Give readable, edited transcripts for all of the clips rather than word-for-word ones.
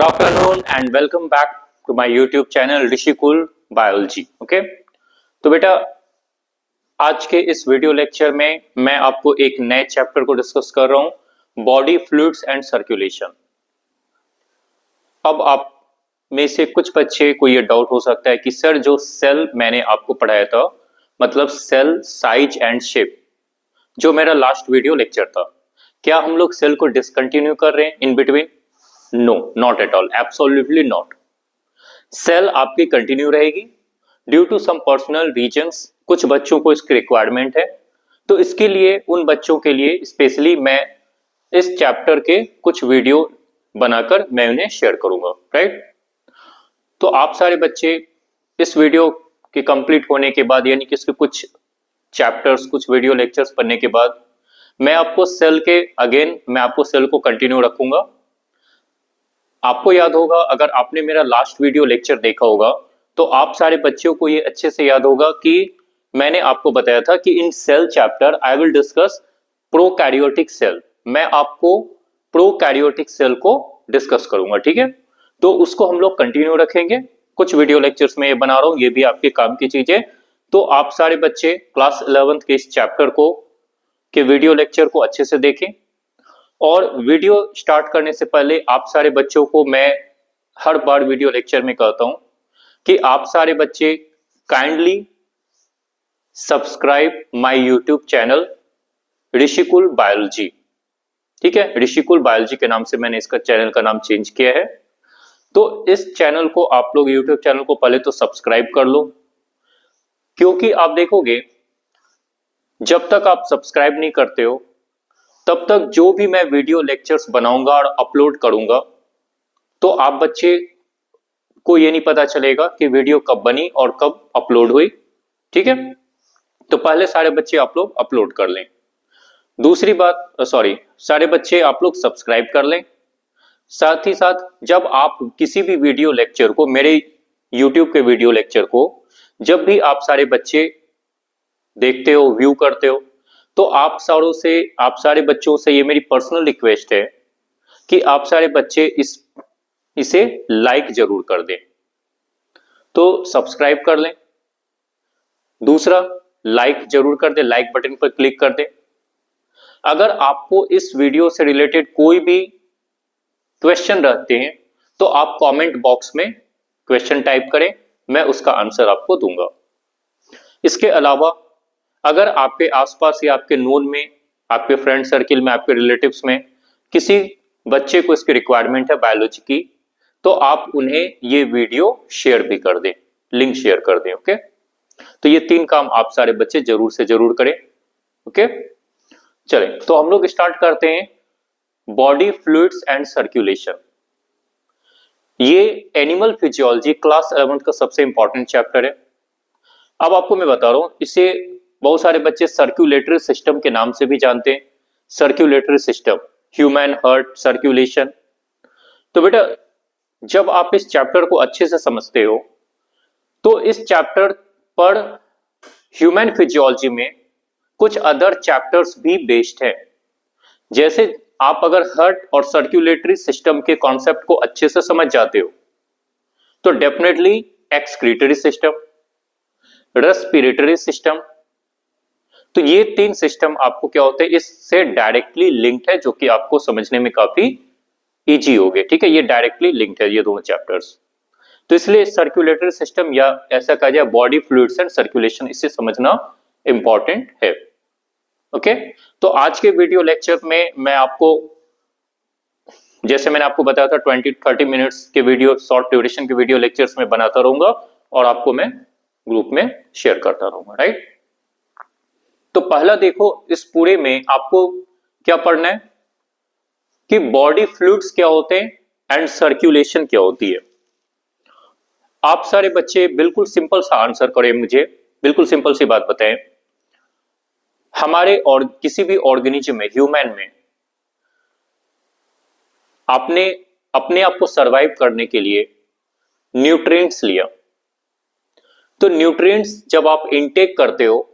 afternoon and welcome back to my YouTube channel Rishikul biology. Okay, तो बेटा आज के इस वीडियो लेक्चर में मैं आपको एक नए चैप्टर को डिस्कस कर रहा हूं, बॉडी फ्लूइड्स एंड सर्कुलेशन। अब आप में से कुछ बच्चे को ये डाउट हो सकता है कि सर जो सेल मैंने आपको पढ़ाया था, मतलब सेल साइज एंड शेप, जो मेरा लास्ट वीडियो लेक्चर था, क्या हम लोग सेल को डिसकंटिन्यू कर रहे हैं in between? No, not at all, absolutely not. Sale आपकी कंटिन्यू रहेगी due to some personal reasons. कुछ बच्चों को इसकी रिक्वायरमेंट है, तो इसके लिए उन बच्चों के लिए स्पेशली मैं इस चैप्टर के कुछ वीडियो बनाकर मैं उन्हें शेयर करूंगा, राइट। तो आप सारे बच्चे इस वीडियो के कंप्लीट होने के बाद, यानी कि इसके कुछ चैप्टर्स, कुछ वीडियो लेक्चर्स पढ़ने के बाद मैं आपको सेल के मैं आपको सेल को कंटिन्यू रखूंगा। आपको याद होगा, अगर आपने मेरा लास्ट वीडियो लेक्चर देखा होगा तो आप सारे बच्चों को ये अच्छे से याद होगा कि मैंने आपको बताया था कि in cell chapter I will discuss prokaryotic cell. मैं आपको प्रोकैरियोटिक सेल को डिस्कस करूंगा, ठीक है। तो उसको हम लोग कंटिन्यू रखेंगे। कुछ वीडियो लेक्चर्स में ये बना रहा हूं, ये भी आपके काम की चीज है। तो आप सारे बच्चे क्लास 11th के इस चैप्टर को के वीडियो लेक्चर को अच्छे से देखें। और वीडियो स्टार्ट करने से पहले आप सारे बच्चों को मैं हर बार वीडियो लेक्चर में कहता हूं कि आप सारे बच्चे kindly subscribe my YouTube channel Rishikul biology, ठीक है। ऋषिकुल बायोलॉजी के नाम से मैंने इसका चैनल का नाम चेंज किया है। तो इस चैनल को आप लोग, यूट्यूब चैनल को पहले तो सब्सक्राइब कर लो, क्योंकि आप देखोगे जब तक आप सब्सक्राइब नहीं करते हो तब तक जो भी मैं वीडियो लेक्चर्स बनाऊंगा और अपलोड करूंगा तो आप बच्चे को ये नहीं पता चलेगा कि वीडियो कब बनी और कब अपलोड हुई, ठीक है। तो पहले सारे बच्चे आप लोग अपलोड कर लें। दूसरी बात, सारे बच्चे आप लोग सब्सक्राइब कर लें। साथ ही साथ जब आप किसी भी वीडियो लेक्चर को, मेरे यूट्यूब के वीडियो लेक्चर को जब भी आप सारे बच्चे देखते हो, व्यू करते हो, तो आप सारे बच्चों से ये मेरी पर्सनल रिक्वेस्ट है कि आप सारे बच्चे इसे लाइक जरूर कर दें। तो सब्सक्राइब कर लें, दूसरा लाइक जरूर कर दें, लाइक बटन पर क्लिक कर दें। अगर आपको इस वीडियो से रिलेटेड कोई भी क्वेश्चन रहते हैं तो आप कमेंट बॉक्स में क्वेश्चन टाइप करें, मैं उसका आंसर आपको दूंगा। इसके अलावा अगर आपके आसपास या आपके नोन में, आपके फ्रेंड सर्किल में, आपके रिलेटिव्स में किसी बच्चे को इसकी रिक्वायरमेंट है बायोलॉजी की, तो आप उन्हें ये वीडियो शेयर भी कर दें, लिंक शेयर कर दें, ओके। तो ये 3 काम आप सारे बच्चे जरूर से जरूर करें, ओके। चलें, तो हम लोग स्टार्ट करते हैं बॉडी फ्लूइड्स एंड सर्कुलेशन। ये एनिमल फिजियोलॉजी क्लास 11th का सबसे इंपॉर्टेंट चैप्टर है। अब आपको मैं बता रहा हूं, इसे बहुत सारे बच्चे सर्कुलेटरी सिस्टम के नाम से भी जानते हैं। Circulatory system, human heart circulation. तो बेटा जब आप इस चैप्टर को अच्छे से समझते हो तो इस चैप्टर पर ह्यूमन फिजियोलॉजी में कुछ अदर चैप्टर्स भी बेस्ड है। जैसे आप अगर हार्ट और सर्कुलेटरी सिस्टम के कॉन्सेप्ट को अच्छे से समझ जाते हो तो definitely excretory system, respiratory system, तो ये 3 सिस्टम आपको क्या होते हैं, इससे डायरेक्टली लिंक्ड है, जो कि आपको समझने में काफी इजी हो गए, ठीक है। ये डायरेक्टली लिंक्ड है ये दोनों चैप्टर्स। तो इसलिए सर्कुलेटरी सिस्टम, या ऐसा कहा जाए बॉडी फ्लूइड्स एंड सर्कुलेशन, इसे समझना इंपॉर्टेंट है, ओके। तो आज के वीडियो लेक्चर में मैं आपको, जैसे मैंने आपको बताया था, 20-30 मिनट्स के वीडियो, शॉर्ट ड्यूरेशन के वीडियो लेक्चर्स में बनाता रहूंगा और आपको मैं ग्रुप में शेयर करता रहूंगा, राइट। तो पहला देखो, इस पूरे में आपको क्या पढ़ना है कि बॉडी फ्लूइड्स क्या होते हैं एंड सर्कुलेशन क्या होती है। आप सारे बच्चे बिल्कुल सिंपल सा आंसर करें, मुझे बिल्कुल सिंपल सी बात बताएं। हमारे और किसी भी ऑर्गेनिज्म में, ह्यूमन में, आपने अपने आप को सरवाइव करने के लिए न्यूट्रिएंट्स लिया। तो न्यूट्रिएंट्स जब आप इनटेक करते हो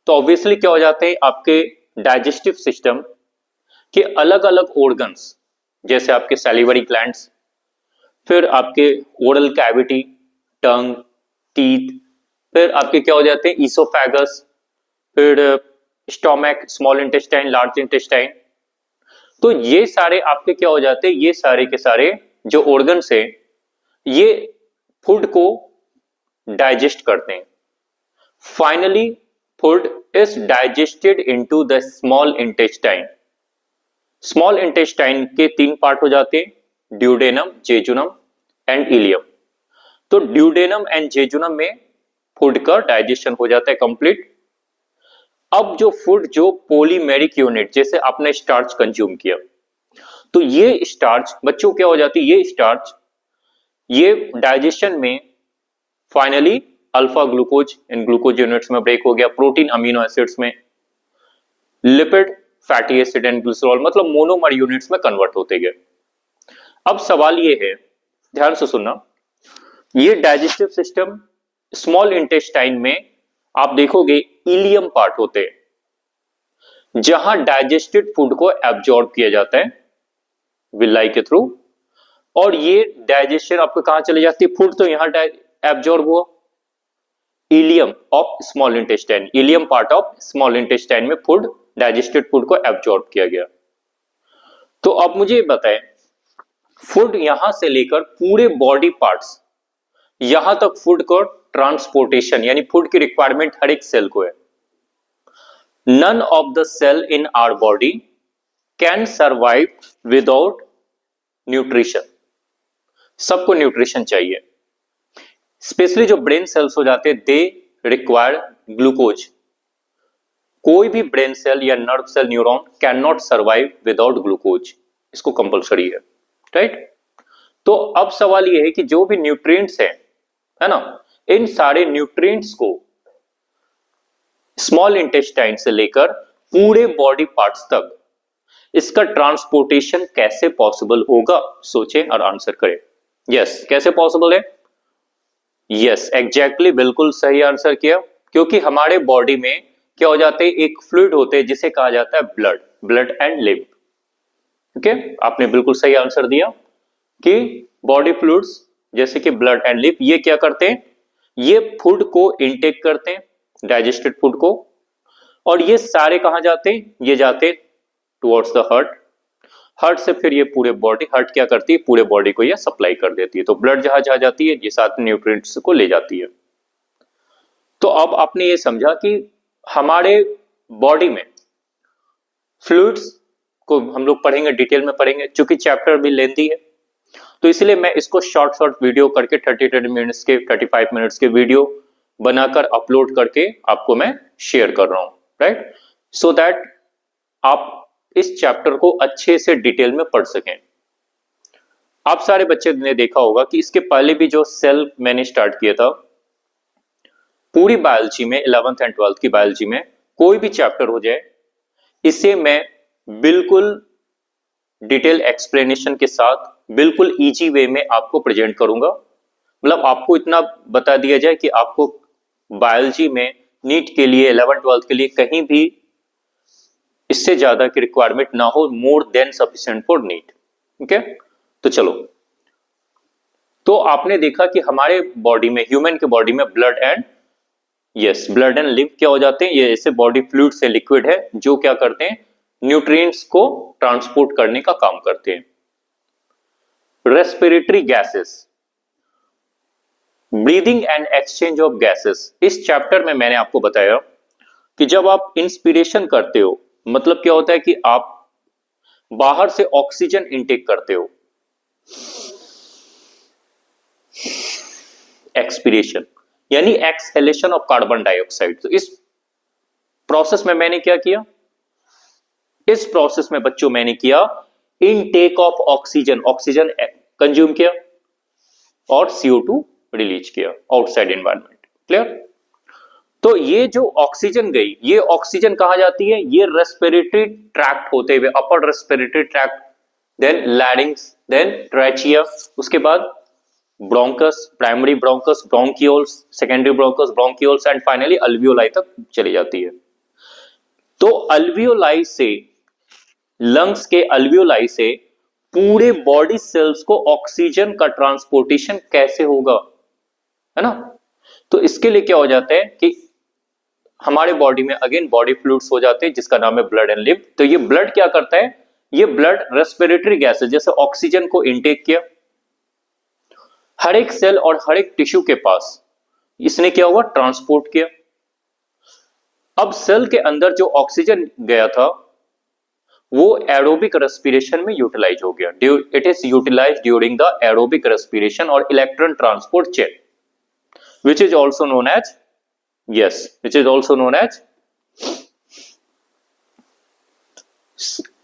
तो ऑब्वियसली क्या हो जाते हैं, आपके डाइजेस्टिव सिस्टम के अलग अलग ऑर्गन्स, जैसे आपके सैलिवरी ग्लैंड्स, फिर आपके ओरल कैविटी, टंग, टीथ, फिर आपके क्या हो जाते हैं ईसोफेगस, फिर stomach, small intestine, large intestine. तो ये सारे आपके क्या हो जाते हैं, ये सारे के सारे जो ऑर्गन्स हैं ये फूड को डाइजेस्ट करते हैं। Finally food is digested into the small intestine. Small intestine के तीन पार्ट हो जाते हैं, ड्यूडेनम, जेजुनम एंड इलियम। तो ड्यूडेनम एंड जेजुनम में फूड का डाइजेशन हो जाता है कंप्लीट। अब जो फूड जो पॉलीमेरिक यूनिट, जैसे आपने स्टार्च कंज्यूम किया, तो ये स्टार्च बच्चों क्या हो जाती है, ये स्टार्च ये डाइजेशन में finally alpha glucose in glucose units में ब्रेक हो गया, प्रोटीन अमीनो एसिड्स में, lipid, fatty acid and glycerol मतलब मोनोमर यूनिट्स में कन्वर्ट होते गए। अब सवाल ये है, ध्यान से सुनना, ये डाइजेस्टिव सिस्टम स्मॉल इंटेस्टाइन में आप देखोगे इलियम पार्ट होते हैं जहां डाइजेस्टेड फूड को एब्जॉर्ब किया जाता है विलाई के थ्रू, और ये डाइजेशन आपको कहां चली जाती है, फूड तो यहां एब्जॉर्ब हुआ ileum of small intestine, ileum part of small intestine में फूड, डाइजेस्टेड फूड को एब्जॉर्ब किया गया। तो अब मुझे बताएं, फूड यहां से लेकर पूरे बॉडी पार्ट्स यहां तक फूड को ट्रांसपोर्टेशन यानी फूड की रिक्वायरमेंट हर एक सेल को है। None of the cell in our body can survive without nutrition. सबको न्यूट्रिशन चाहिए, स्पेशली जो ब्रेन सेल्स हो जाते हैं दे रिक्वायर ग्लूकोज। कोई भी ब्रेन सेल या nerve cell, neuron can not survive without glucose, इसको कंपलसरी है, राइट। तो अब सवाल यह है कि जो भी न्यूट्रिएंट्स है ना, इन सारे न्यूट्रिएंट्स को स्मॉल इंटेस्टाइन से लेकर पूरे बॉडी पार्ट्स तक इसका ट्रांसपोर्टेशन कैसे पॉसिबल होगा, सोचें और आंसर करें। यस, कैसे पॉसिबल है? यस, एग्जैक्टली, बिल्कुल सही आंसर किया। क्योंकि हमारे बॉडी में क्या हो जाते हैं, एक फ्लूइड होते हैं जिसे कहा जाता है blood, blood and lymph. Okay, आपने बिल्कुल सही आंसर दिया कि बॉडी फ्लूइड्स जैसे कि ब्लड एंड लिम्फ ये क्या करते हैं, ये फूड को इनटेक करते हैं, डाइजेस्टेड फूड को, और ये सारे कहां जाते हैं, ये जाते टुवर्ड्स द हार्ट। हार्ट से फिर ये पूरे बॉडी, हार्ट क्या करती है, पूरे बॉडी को ये सप्लाई कर देती है। तो ब्लड जहां जहां जाती है ये साथ न्यूट्रिएंट्स को ले जाती है। तो अब आपने ये समझा कि हमारे बॉडी में फ्लूइड्स को हम लोग पढ़ेंगे, डिटेल में पढ़ेंगे, चूंकि चैप्टर भी लेंथी है तो इसलिए मैं इसको शॉर्ट वीडियो करके 30 मिनट्स के 35 मिनट्स के वीडियो बनाकर अपलोड करके आपको मैं शेयर कर रहा हूं, राइट, सो दैट आप इस चैप्टर को अच्छे से डिटेल में पढ़ सकें। आप सारे बच्चे ने देखा होगा कि इसके पहले भी जो सेल मैंने स्टार्ट किया था, पूरी बायोलॉजी में 11th एंड 12th की बायोलॉजी में कोई भी चैप्टर हो जाए, इसे मैं बिल्कुल डिटेल एक्सप्लेनेशन के साथ बिल्कुल इजी वे में आपको प्रेजेंट करूंगा। मतलब आपको इतना बता दिया जाए कि आपको बायोलॉजी में नीट के लिए 11th 12th के लिए कहीं भी इससे ज्यादा की रिक्वायरमेंट ना हो, more than sufficient for NEET. Okay, तो चलो, तो आपने देखा कि हमारे बॉडी में, ह्यूमन के बॉडी में blood and, yes, blood and lymph क्या हो जाते हैं, ये ऐसे बॉडी फ्लूइड से लिक्विड है जो क्या करते हैं, न्यूट्रिएंट्स को ट्रांसपोर्ट करने का काम करते हैं। Respiratory gases, breathing and exchange of gases, इस चैप्टर में मैंने आपको बताया कि जब आप इंस्पिरेशन करते हो, मतलब क्या होता है कि आप बाहर से ऑक्सीजन इनटेक करते हो, एक्सपिरेशन यानी एक्सहेलेशन ऑफ कार्बन डाइऑक्साइड। तो इस प्रोसेस में मैंने क्या किया, इस प्रोसेस में बच्चों मैंने किया intake of oxygen, oxygen consume किया और CO2 रिलीज किया आउटसाइड एनवायरनमेंट। क्लियर? तो ये जो ऑक्सीजन गई, ये ऑक्सीजन कहां जाती है, ये रेस्पिरेटरी ट्रैक्ट होते हुए, upper respiratory tract, then larynx, then trachea, उसके बाद bronchus, primary bronchus, bronchioles, secondary bronchus, bronchioles and finally alveoli तक चली जाती है। तो अल्वियोलाई से, लंग्स के अल्वियोलाई से पूरे बॉडी सेल्स को ऑक्सीजन का ट्रांसपोर्टेशन कैसे होगा, है ना। तो इसके लिए क्या हो जाता है कि हमारे बॉडी में अगेन बॉडी फ्लूइड्स हो जाते हैं जिसका नाम है ब्लड एंड लिव। तो ये ब्लड क्या करता है, ये ब्लड रेस्पिरेटरी गैसेस जैसे ऑक्सीजन को इनटेक किया, हर एक सेल और हर एक टिश्यू के पास इसने क्या हुआ, ट्रांसपोर्ट किया। अब सेल के अंदर जो ऑक्सीजन गया था वो एरोबिक रेस्पिरेशन में यूटिलाइज हो गया। It is utilize during the aerobic respiration और electron transport chain, which is also known as, yes, which is also known as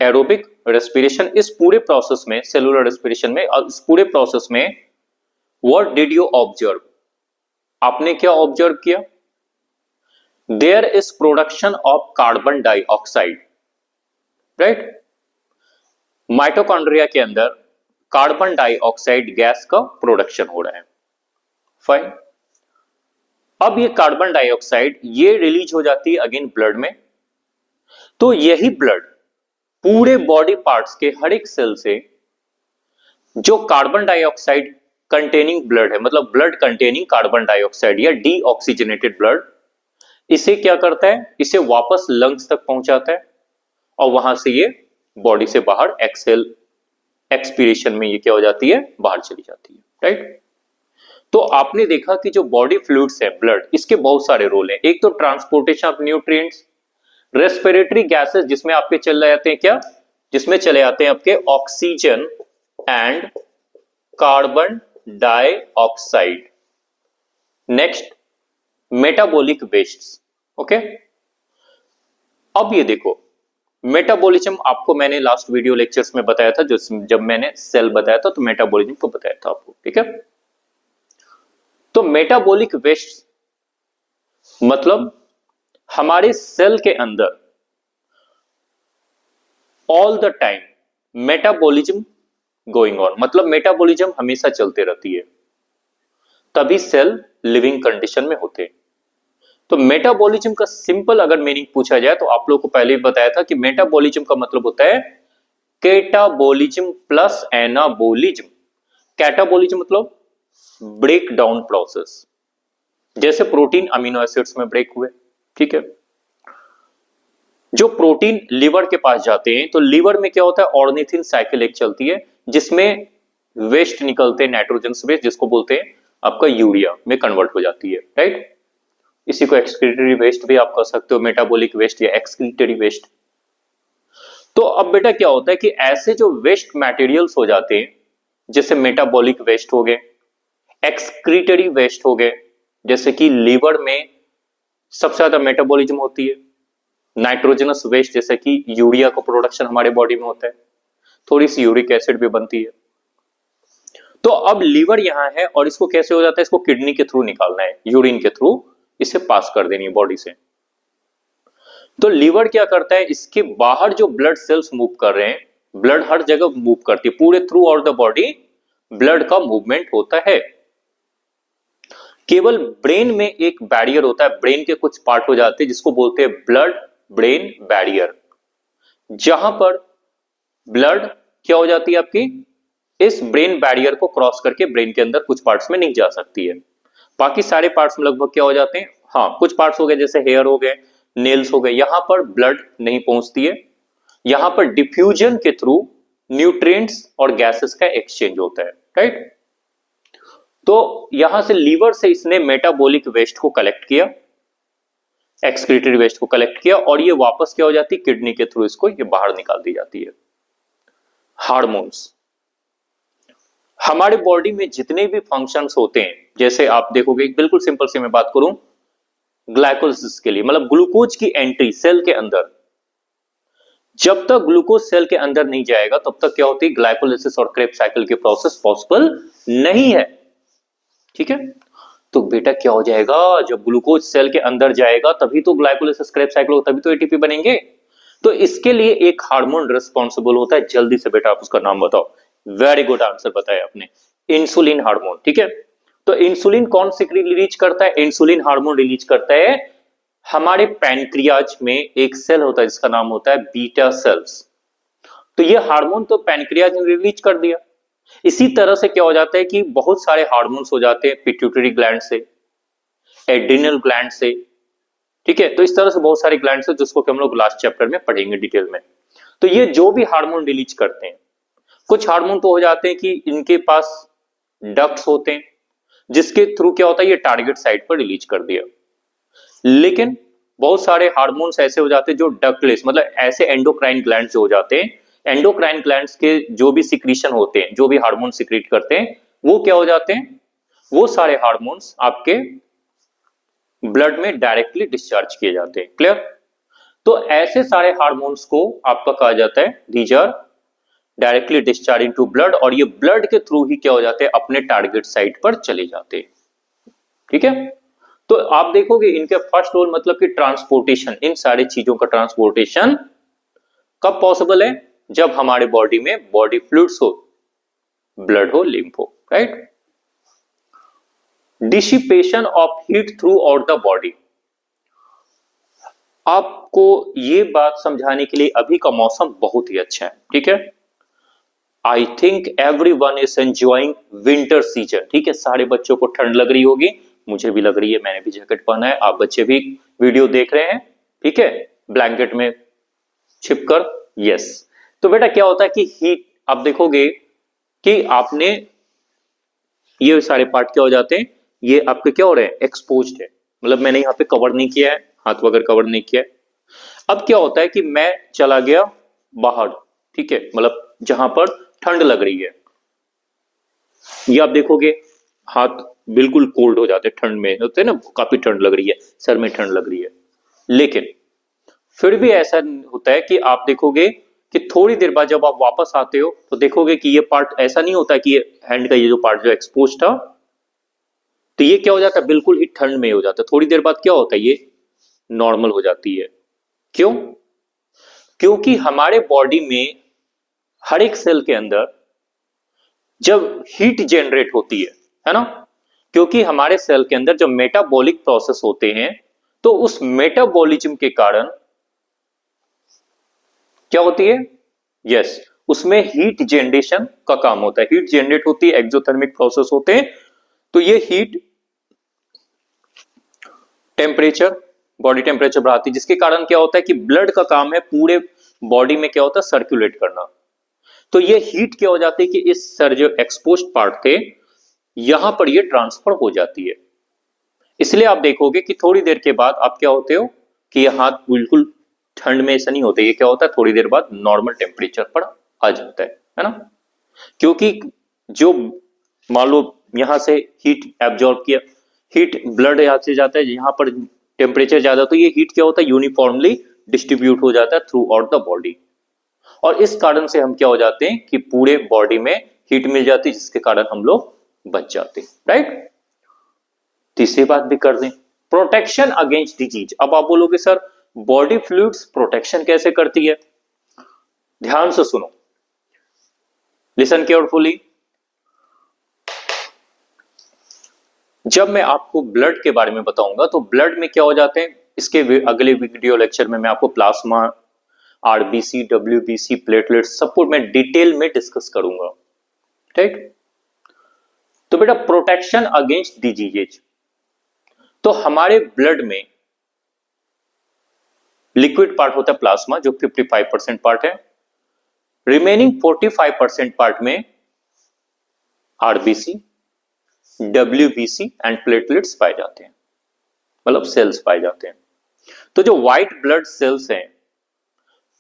aerobic respiration. इस पूरे प्रोसेस में, सेलुलर रेस्पिरेशन में, इस पूरे प्रोसेस में व्हाट डिड यू ऑब्जर्व, आपने क्या ऑब्जर्व किया, there is production of carbon dioxide, right. Mitochondria के अंदर कार्बन डाइऑक्साइड गैस का प्रोडक्शन हो रहा है, फाइन। अब ये कार्बन डाइऑक्साइड ये रिलीज हो जाती है अगेन ब्लड में। तो यही ब्लड पूरे बॉडी पार्ट्स के हर एक सेल से जो कार्बन डाइऑक्साइड कंटेनिंग ब्लड है, मतलब ब्लड कंटेनिंग कार्बन डाइऑक्साइड या डीऑक्सीजनेटेड ब्लड, इसे क्या करता है, इसे वापस लंग्स तक पहुंचाता है और वहां से ये बॉडी से बाहर एक्सपीरेशन में ये क्या हो जाती है, बाहर चली जाती है, राइट। तो आपने देखा कि जो बॉडी फ्लूइड्स है ब्लड, इसके बहुत सारे रोल हैं। एक तो transportation of nutrients, respiratory gases जिसमें आपके चले जाते हैं क्या, जिसमें चले आते हैं आपके oxygen and carbon dioxide. Next metabolic wastes, okay. अब ये देखो मेटाबॉलिज्म आपको मैंने लास्ट वीडियो लेक्चर्स में बताया था, जो जब मैंने सेल बताया था तो मेटाबॉलिज्म को बताया था आपको, ठीक है। तो मेटाबॉलिक वेस्ट मतलब हमारे सेल के अंदर all the time metabolism going on, मतलब मेटाबॉलिज्म हमेशा चलते रहती है, तभी सेल लिविंग कंडीशन में होते हैं। तो मेटाबॉलिज्म का सिंपल अगर मीनिंग पूछा जाए तो आप लोगों को पहले ही बताया था कि मेटाबॉलिज्म का मतलब होता है कैटाबॉलिज्म प्लस एनाबॉलिज्म। कैटाबॉलिज्म मतलब ब्रेक डाउन प्रोसेस, जैसे प्रोटीन अमीनो एसिड्स में ब्रेक हुए, ठीक है। जो प्रोटीन लीवर के पास जाते हैं तो लीवर में क्या होता है, ऑर्निथिन साइकिल एक चलती है जिसमें वेस्ट निकलते हैं, नाइट्रोजन वेस्ट, जिसको बोलते हैं आपका यूरिया में कन्वर्ट हो जाती है, राइट। इसी को एक्सक्रीटरी वेस्ट भी आप कह सकते हो, मेटाबॉलिक वेस्ट या एक्सक्रीटरी वेस्ट। तो अब बेटा क्या होता है कि ऐसे जो वेस्ट मटेरियल्स हो जाते हैं, जैसे मेटाबॉलिक वेस्ट हो गए, एक्सक्रीटरी वेस्ट हो गए, जैसे कि लीवर में सबसे ज्यादा मेटाबॉलिज्म होती है, नाइट्रोजनस वेस्ट जैसे कि यूरिया का प्रोडक्शन हमारे बॉडी में होता है, थोड़ी सी यूरिक एसिड भी बनती है। तो अब लीवर यहां है और इसको कैसे हो जाता है, इसको किडनी के थ्रू निकालना है, यूरिन के थ्रू इसे पास कर देनी है बॉडी से। तो लीवर क्या करता है, इसके बाहर जो ब्लड सेल्स मूव कर रहे हैं, ब्लड हर जगह मूव करती है, पूरे through out the body blood का मूवमेंट होता है। केवल ब्रेन में एक बैरियर होता है, ब्रेन के कुछ पार्ट हो जाते हैं जिसको बोलते हैं ब्लड ब्रेन बैरियर, जहां पर ब्लड क्या हो जाती है आपकी, इस ब्रेन बैरियर को क्रॉस करके ब्रेन के अंदर कुछ पार्ट्स में नहीं जा सकती है। बाकी सारे पार्ट्स में लगभग क्या हो जाते हैं, हाँ कुछ पार्ट्स हो गए जैसे हेयर हो गए, नेल्स हो गए, यहां पर ब्लड नहीं पहुंचती है, यहां पर डिफ्यूजन के थ्रू न्यूट्रिएंट्स और गैसेस का एक्सचेंज होता है, राइट। तो यहां से लीवर से इसने मेटाबॉलिक वेस्ट को कलेक्ट किया, एक्सक्रीटरी वेस्ट को कलेक्ट किया और ये वापस क्या हो जाती है, किडनी के थ्रू इसको ये बाहर निकाल दी जाती है। हार्मोन्स, हमारे बॉडी में जितने भी फंक्शंस होते हैं, जैसे आप देखोगे बिल्कुल सिंपल से मैं बात करूं, ग्लाइकोलिसिस के लिए मतलब ग्लूकोज की एंट्री सेल के अंदर, जब तक ग्लूकोज सेल के अंदर नहीं जाएगा तब तक क्या होती है, ग्लाइकोलिसिस और क्रेब्स साइकिल के प्रोसेस पॉसिबल नहीं है, ठीक है। तो बेटा क्या हो जाएगा, जब ग्लूकोज सेल के अंदर जाएगा तभी तो ग्लाइकोलिसिस क्रेब्स साइकिल होगा, तभी तो एटीपी बनेंगे। तो इसके लिए एक हार्मोन रिस्पॉन्सिबल होता है, जल्दी से बेटा आप उसका नाम बताओ। वेरी गुड आंसर बताया आपने, इंसुलिन हार्मोन, ठीक है। तो इंसुलिन कौन सी रिलीज करता है, इंसुलिन हार्मोन रिलीज करता है हमारे पैनक्रियाज में एक सेल होता है जिसका नाम होता है बीटा सेल्स। तो ये हार्मोन तो पैनक्रियाज ने रिलीज कर दिया। इसी तरह से क्या हो जाता है कि बहुत सारे हार्मोन्स हो जाते हैं पिट्यूटरी ग्लैंड से, एड्रिनल ग्लैंड से, ठीक है। तो इस तरह से बहुत सारे ग्लैंड है जिसको कि हम लोग लास्ट चैप्टर में पढ़ेंगे डिटेल में। तो ये जो भी हार्मोन रिलीज करते हैं, कुछ हार्मोन तो हो जाते हैं कि इनके पास डक्ट्स होते हैं जिसके थ्रू क्या होता है ये टारगेट साइट पर रिलीज कर दिया। लेकिन बहुत सारे हार्मोन्स ऐसे हो जाते हैं जो डक्टलेस, मतलब ऐसे एंडोक्राइन ग्लैंड जो हो जाते हैं, एंडोक्राइन ग्लैंड्स के जो भी सिक्रीशन होते हैं, जो भी हार्मोन सिक्रीट करते हैं, वो क्या हो जाते हैं, वो सारे हार्मोन्स आपके ब्लड में डायरेक्टली डिस्चार्ज किए जाते हैं। क्लियर? तो ऐसे सारे हार्मोन्स को आपका कहा जाता है these are directly discharge into blood, और ये ब्लड के थ्रू ही क्या हो जाते हैं अपने टारगेट साइट पर चले जाते हैं। ठीक है। तो आप देखोगे इनके फर्स्ट रोल मतलब कि ट्रांसपोर्टेशन, इन सारी चीजों का ट्रांसपोर्टेशन कब पॉसिबल है, जब हमारे बॉडी में बॉडी फ्लूइड्स हो, ब्लड हो, लिम्फ हो, right. Dissipation of heat through out the body. आपको ये बात समझाने के लिए अभी का मौसम बहुत ही अच्छा है, ठीक है। I think every one is enjoying winter season, ठीक है। सारे बच्चों को ठंड लग रही होगी, मुझे भी लग रही है, मैंने भी जैकेट पहना है, आप बच्चे भी वीडियो देख रहे हैं, ठीक है, ब्लैंकेट में छिपकर। यस। तो बेटा क्या होता है कि हीट, आप देखोगे कि आपने ये सारे पार्ट क्या हो जाते हैं, ये आपके क्या हो रहे हैं, एक्सपोज्ड है, मतलब मैंने यहाँ पे कवर नहीं किया है, हाथ वगैरह कवर नहीं किया है। अब क्या होता है कि मैं चला गया बाहर, ठीक है, मतलब जहां पर ठंड लग रही है, ये आप देखोगे हाथ बिल्कुल कोल्ड हो जाते हैं, ठंड में होते हैं ना, काफी ठंड लग रही है, सर में ठंड लग रही है। लेकिन फिर भी ऐसा होता है कि आप देखोगे कि थोड़ी देर बाद जब आप वापस आते हो तो देखोगे कि ये पार्ट ऐसा नहीं होता कि ये हैंड का ये जो पार्ट जो एक्सपोज था, तो ये क्या हो जाता है, बिल्कुल ही ठंड में हो जाता है। थोड़ी देर बाद क्या होता है, ये नॉर्मल हो जाती है। क्यों? क्योंकि हमारे बॉडी में हर एक सेल के अंदर जब हीट जनरेट होती है ना, क्योंकि हमारे सेल के अंदर जब मेटाबॉलिक प्रोसेस होते हैं, तो उस मेटाबॉलिज्म के कारण क्या होती है, यस, उसमें हीट जनरेशन का काम होता है, हीट जनरेट होती है, एक्सोथर्मिक प्रोसेस होते हैं। तो ये हीट टेम्परेचर, बॉडी टेम्परेचर बढ़ाती है, जिसके कारण क्या होता है कि ब्लड का काम है पूरे बॉडी में क्या होता है, सर्कुलेट करना। तो ये हीट क्या हो जाती है कि इस सर जो एक्सपोज्ड पार्ट थे, यहां पर ये ट्रांसफर हो जाती है। इसलिए आप देखोगे कि थोड़ी देर के बाद आप क्या होते हो कि ये हाथ बिल्कुल ठंड में ऐसा नहीं होता, ये क्या होता है थोड़ी देर बाद नॉर्मल टेम्परेचर पर आ जाता है ना। क्योंकि जो मान लो यहां से हीट एब्जॉर्ब किया, हीट ब्लड यहां से जाता है, यहां पर टेम्परेचर ज्यादा, तो ये हीट क्या होता है यूनिफॉर्मली डिस्ट्रीब्यूट हो जाता है थ्रू आउट द बॉडी, और इस कारण से हम क्या हो जाते हैं कि पूरे बॉडी में हीट मिल जाती है, जिसके कारण हम लोग बच जाते हैं, राइट। तीसरी बात भी कर दें, प्रोटेक्शन अगेंस्ट डिजीज। अब आप बोलोगे सर बॉडी फ्लूइड्स प्रोटेक्शन कैसे करती है, ध्यान से सुनो, लिसन केयरफुली। जब मैं आपको ब्लड के बारे में बताऊंगा तो ब्लड में क्या हो जाते हैं, इसके अगले वीडियो लेक्चर में मैं आपको प्लाज्मा, आरबीसी, डब्ल्यूबीसी, प्लेटलेट सबको मैं डिटेल में डिस्कस करूंगा, ठीक। तो बेटा प्रोटेक्शन अगेंस्ट डिजीजेज, तो हमारे ब्लड में लिक्विड पार्ट होता है प्लाज्मा जो 55% पार्ट है, रिमेनिंग 45% पार्ट में आरबीसी, डब्ल्यूबीसी एंड प्लेटलेट्स पाए जाते हैं, मतलब सेल्स पाए जाते हैं। तो जो व्हाइट ब्लड सेल्स हैं,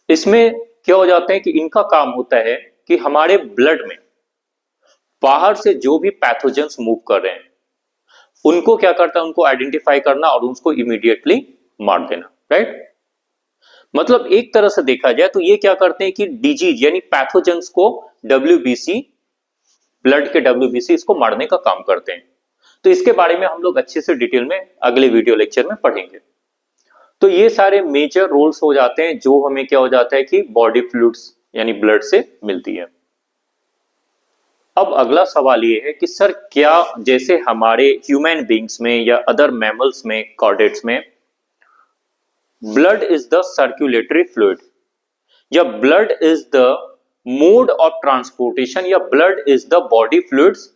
इसमें क्या हो जाते हैं कि इनका काम होता है कि हमारे ब्लड में बाहर से जो भी पैथोजेंस मूव कर रहे हैं उनको क्या करता है, उनको आइडेंटिफाई करना और उसको इमीडिएटली मार देना, राइट। मतलब एक तरह से देखा जाए तो ये क्या करते हैं कि डिजीज यानी पैथोजेंस को डब्ल्यूबीसी, ब्लड के डब्ल्यूबीसी इसको मारने का काम करते हैं। तो इसके बारे में हम लोग अच्छे से डिटेल में अगले वीडियो लेक्चर में पढ़ेंगे। तो ये सारे मेजर रोल्स हो जाते हैं जो हमें क्या हो जाता है कि बॉडी फ्लूइड्स यानी ब्लड से मिलती है। अब अगला सवाल ये है कि सर क्या जैसे हमारे ह्यूमन बींग्स में या अदर मैमल्स में, कॉर्डेट्स में blood is the circulatory fluid या blood is the mode of transportation या blood is the body fluids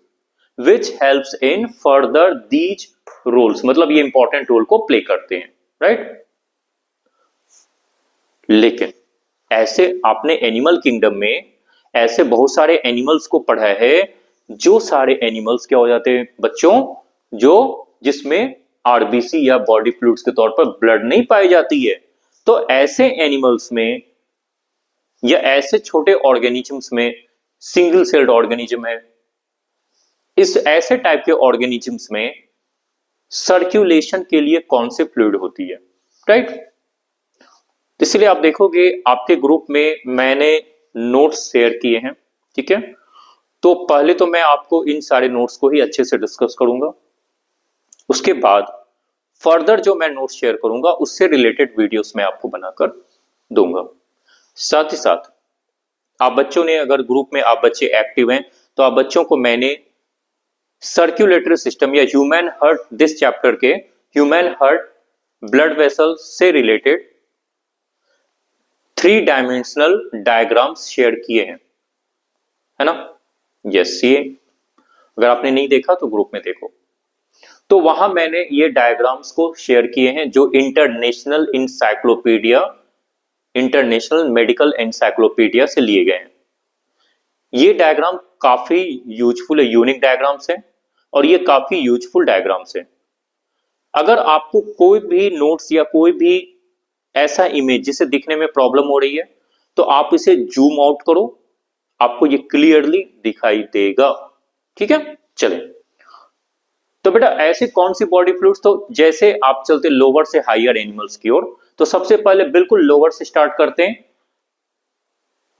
which helps in further these roles, मतलब ये इंपॉर्टेंट रोल को प्ले करते हैं, राइट। लेकिन ऐसे आपने एनिमल किंगडम में ऐसे बहुत सारे एनिमल्स को पढ़ा है, जो सारे एनिमल्स क्या हो जाते हैं बच्चों, जो जिसमें आरबीसी या बॉडी फ्लूइड्स के तौर पर ब्लड नहीं पाई जाती है। तो ऐसे एनिमल्स में या ऐसे छोटे ऑर्गेनिजम्स में, सिंगल सेल्ड ऑर्गेनिज्म है, इस ऐसे टाइप के ऑर्गेनिजम्स में सर्कुलेशन के लिए कौन से फ्लूइड होती है, राइट। इसलिए आप देखोगे आपके ग्रुप में मैंने नोट्स शेयर किए हैं, ठीक है। तो पहले तो मैं आपको इन सारे नोट्स को ही अच्छे से डिस्कस करूंगा, उसके बाद फर्दर जो मैं नोट्स शेयर करूंगा उससे रिलेटेड वीडियोस मैं आपको बनाकर दूंगा। साथ ही साथ आप बच्चों ने, अगर ग्रुप में आप बच्चे एक्टिव हैं, तो आप बच्चों को मैंने सर्कुलेटरी सिस्टम या ह्यूमन हार्ट, दिस चैप्टर के ह्यूमन हार्ट ब्लड वेसल से रिलेटेड 3 डायमेंशनल डायग्राम्स शेयर किए हैं, है ना। यस, ये अगर आपने नहीं देखा तो ग्रुप में देखो। तो वहां मैंने ये डायग्राम्स को शेयर किए हैं जो international encyclopedia, international medical encyclopedia से लिए गए हैं। ये डायग्राम काफी यूजफुल है, यूनिक डायग्राम्स है और ये काफी यूजफुल डायग्राम्स है। अगर आपको कोई भी नोट्स या कोई भी ऐसा इमेज जिसे दिखने में प्रॉब्लम हो रही है, तो आप इसे जूम आउट करो, आपको ये क्लियरली दिखाई देगा, ठीक है। चले, तो बेटा ऐसे कौन सी बॉडी फ्लूइड्स, तो जैसे आप चलते लोअर से हायर एनिमल्स की ओर, तो सबसे पहले बिल्कुल लोअर से स्टार्ट करते हैं।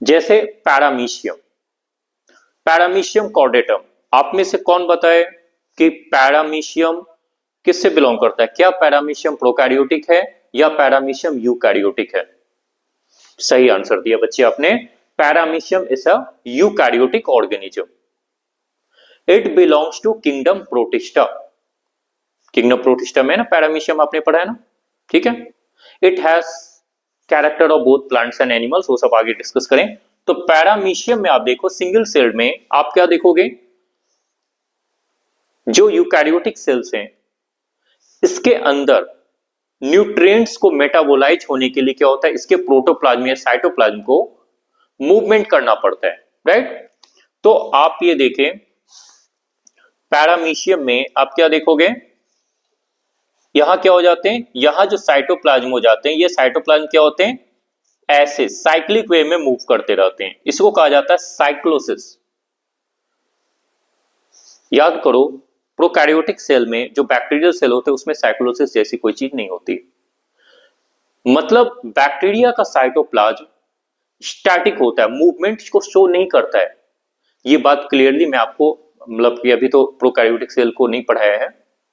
जैसे पैरामीशियम, पैरामीशियम कॉर्डेटम, आप में से कौन बताए कि पैरामीशियम किससे बिलोंग करता है? क्या पैरामीशियम प्रोकैरियोटिक है या पैरामीशियम यूकैरियोटिक है? सही आंसर दिया बच्चे आपने, paramecium is a eukaryotic organism. It belongs to kingdom Protista, kingdom Protista में ना पैरामीशियम आपने पढ़ा है ना, ठीक है। It has character of both plants and animals, वो सब आगे डिस्कस करें। तो पैरामीशियम में आप देखो सिंगल सेल में आप क्या देखोगे, जो यूकैरियोटिक सेल्स हैं इसके अंदर न्यूट्रिएंट्स को मेटाबोलाइज होने के लिए क्या होता है, इसके प्रोटोप्लाज्म या साइटोप्लाज्म को मूवमेंट करना पड़ता है, राइट। तो आप ये देखें पैरामीशियम में आप क्या देखोगे, यहां क्या हो जाते हैं, यहां जो साइटोप्लाज्म हो जाते हैं, ये साइटोप्लाज्म क्या होते हैं, ऐसे साइक्लिक वे में मूव करते रहते हैं, इसको कहा जाता है साइक्लोसिस। याद करो प्रोकैरियोटिक सेल में जो बैक्टीरियल सेल होते हैं उसमें साइक्लोसिस जैसी कोई चीज नहीं होती, मतलब बैक्टीरिया का साइटोप्लाज्म स्टैटिक होता है, मूवमेंट को शो नहीं करता है। ये बात क्लियरली मैं आपको, मतलब कि अभी तो प्रोकैरियोटिक सेल को नहीं पढ़ाया है,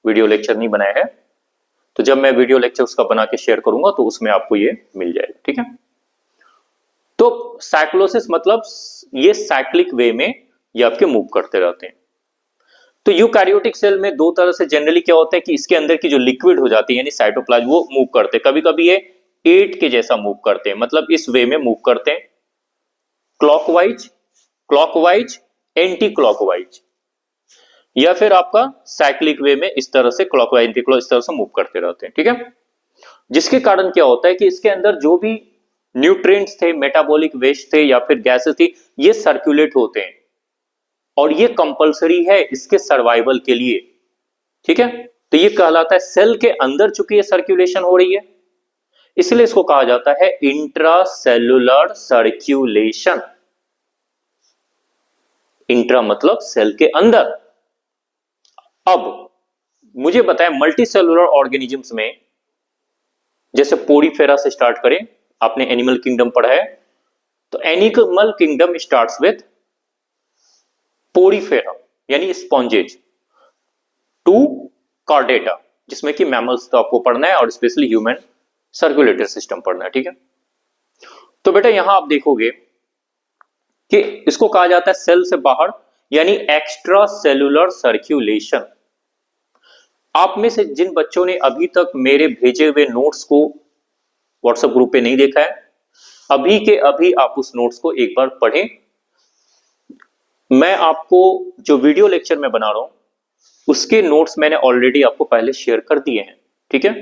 वीडियो लेक्चर नहीं बनाया है, तो जब मैं वीडियो लेक्चर उसका बना के शेयर करूंगा तो उसमें आपको ये मिल जाएगा, ठीक है। तो साइक्लोसिस मतलब ये साइक्लिक वे में ये आपके मूव करते रहते हैं। तो यूकैरियोटिक सेल में दो तरह से जनरली क्या होता है कि इसके अंदर की जो लिक्विड हो जाती है यानी साइटोप्लाज्म वो मूव करते हैं, कभी कभी ये एट के जैसा मूव करते हैं, मतलब इस वे में मूव करते हैं, क्लॉकवाइज, क्लॉकवाइज, एंटी क्लॉकवाइज, या फिर आपका साइक्लिक वे में इस तरह से क्लॉकवाइज एंटी क्लॉक इस तरह से मूव करते रहते हैं, ठीक है। जिसके कारण क्या होता है कि इसके अंदर जो भी न्यूट्रिएंट्स थे, मेटाबॉलिक वेस्ट थे या फिर गैसेस थी, ये सर्कुलेट होते हैं और ये कंपलसरी है इसके सर्वाइवल के लिए, ठीक है। तो ये कहलाता है सेल के अंदर चूंकि ये सर्कुलेशन हो रही है इसलिए इसको कहा जाता है इंट्रासेल्युलर सर्कुलेशन। इंट्रा मतलब सेल के अंदर। अब मुझे बताएं मल्टीसेलुलर ऑर्गेनिजम्स में, जैसे पोरीफेरा से स्टार्ट करें, आपने एनिमल किंगडम पढ़ा है, तो animal kingdom starts with Porifera यानी स्पॉन्जेज टू कॉर्डेटा, जिसमें कि मैमल्स तो आपको पढ़ना है और स्पेशली ह्यूमन सर्कुलेटरी सिस्टम पढ़ना है, ठीक है। तो बेटा यहां आप देखोगे कि इसको कहा जाता है सेल से बाहर यानी एक्स्ट्रा सेलुलर सर्कुलेशन। आप में से जिन बच्चों ने अभी तक मेरे भेजे हुए नोट्स को व्हाट्सएप ग्रुप पे नहीं देखा है, अभी के अभी आप उस नोट्स को एक बार पढ़ें मैं आपको जो वीडियो लेक्चर में बना रहा हूं उसके नोट्स मैंने ऑलरेडी आपको पहले शेयर कर दिए हैं, ठीक है।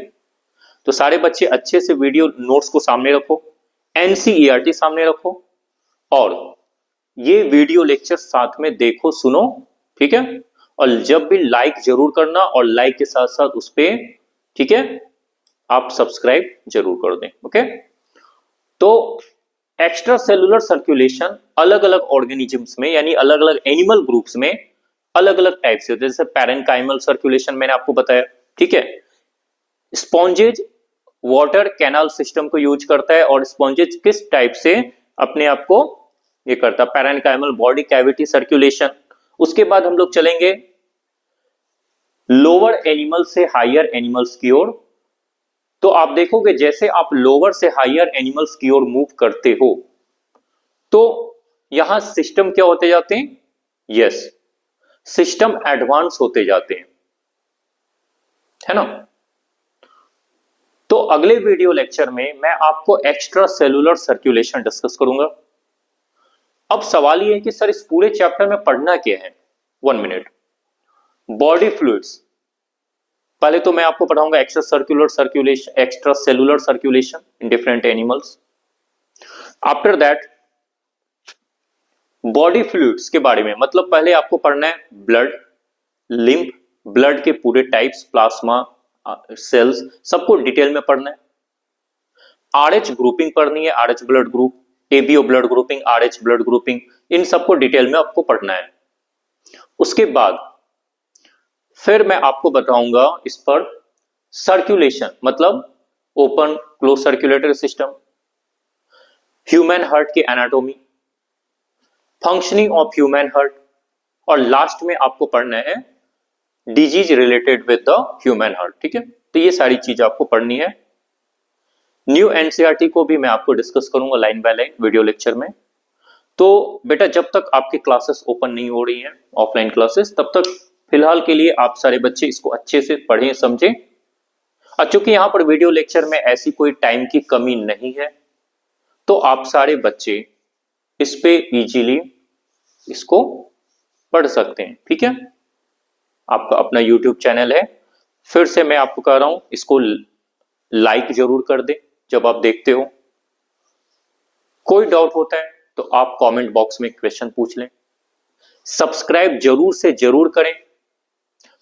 तो सारे बच्चे अच्छे से वीडियो नोट्स को सामने रखो, एनसीईआरटी सामने रखो और ये वीडियो लेक्चर साथ में देखो, सुनो, ठीक है। और जब भी लाइक जरूर करना और लाइक के साथ साथ उस पे, ठीक है, आप सब्सक्राइब जरूर कर दें, ओके। तो एक्स्ट्रा सेलुलर सर्कुलेशन अलग अलग ऑर्गेनिजम्स में यानी अलग अलग एनिमल ग्रुप्स में अलग अलग टाइप से होते हैं। जैसे पैरेन्काइमल सर्कुलेशन मैंने आपको बताया, ठीक है। स्पॉन्जेज वाटर कैनाल सिस्टम को यूज करता है और स्पॉन्जेज किस टाइप से अपने आप को ये करता है, पैरेन्काइमल बॉडी कैविटी सर्कुलेशन। उसके बाद हम लोग चलेंगे लोअर एनिमल से हायर एनिमल्स की ओर। तो आप देखोगे जैसे आप लोअर से हायर एनिमल्स की ओर मूव करते हो तो यहां सिस्टम क्या होते जाते हैं, यस, सिस्टम एडवांस होते जाते हैं, है ना। तो अगले वीडियो लेक्चर में मैं आपको एक्स्ट्रा सेलुलर सर्कुलेशन डिस्कस करूंगा। अब सवाल यह है कि सर इस पूरे चैप्टर में पढ़ना क्या है। 1 मिनट। बॉडी फ्लूइड्स, पहले तो मैं आपको पढ़ाऊंगा extra cellular circulation in different animals. After that body fluids के बारे में, मतलब पहले आपको पढ़ना है ब्लड, लिम्फ, ब्लड के पूरे टाइप्स, प्लाज्मा, सेल्स, सबको डिटेल में पढ़ना है। आरएच ग्रुपिंग पढ़नी है, Rh blood group, ABO blood grouping, Rh blood grouping, इन सबको डिटेल में आपको पढ़ना है। उसके बाद फिर मैं आपको बताऊंगा इस पर सर्कुलेशन, मतलब open close circulatory system, human heart की anatomy, functioning of human heart, और लास्ट में आपको पढ़ना है disease related with the human heart, ठीक है। तो ये सारी चीज आपको पढ़नी है। न्यू एनसीईआरटी को भी मैं आपको डिस्कस करूंगा line by line video lecture में। तो बेटा जब तक आपकी क्लासेस ओपन नहीं हो रही हैं, ऑफलाइन क्लासेस, तब तक फिलहाल के लिए आप सारे बच्चे इसको अच्छे से पढ़ें, समझें। और चूंकि यहां पर वीडियो लेक्चर में ऐसी कोई टाइम की कमी नहीं है तो आप सारे बच्चे इस पे इजीली इसको पढ़ सकते हैं, ठीक है। आपका अपना यूट्यूब चैनल है, फिर से मैं आपको कह रहा हूं इसको लाइक जरूर कर दे जब आप देखते हो। कोई डाउट होता है तो आप कमेंट बॉक्स में क्वेश्चन पूछ लें। सब्सक्राइब जरूर से जरूर करें,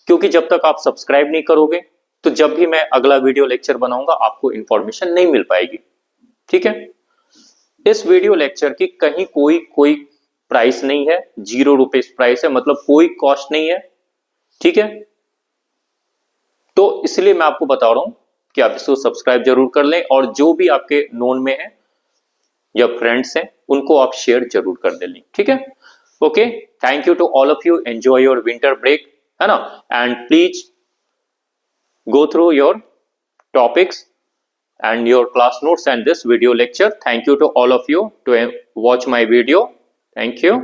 क्योंकि जब तक आप सब्सक्राइब नहीं करोगे तो जब भी मैं अगला वीडियो लेक्चर बनाऊंगा आपको इंफॉर्मेशन नहीं मिल पाएगी, ठीक है। इस वीडियो लेक्चर की कहीं कोई प्राइस नहीं है, 0 रुपए प्राइस है, मतलब कोई कॉस्ट नहीं है, ठीक है। तो इसलिए मैं आपको बता रहा हूं कि आप इसको सब्सक्राइब जरूर कर लें और जो भी आपके नोन में है या फ्रेंड्स हैं उनको आप शेयर जरूर कर दें, ठीक है। Okay, thank you to all of you, enjoy your winter break, है ना, and please go through your topics and your class notes and this video lecture. Thank you to all of you to watch my video. Thank you.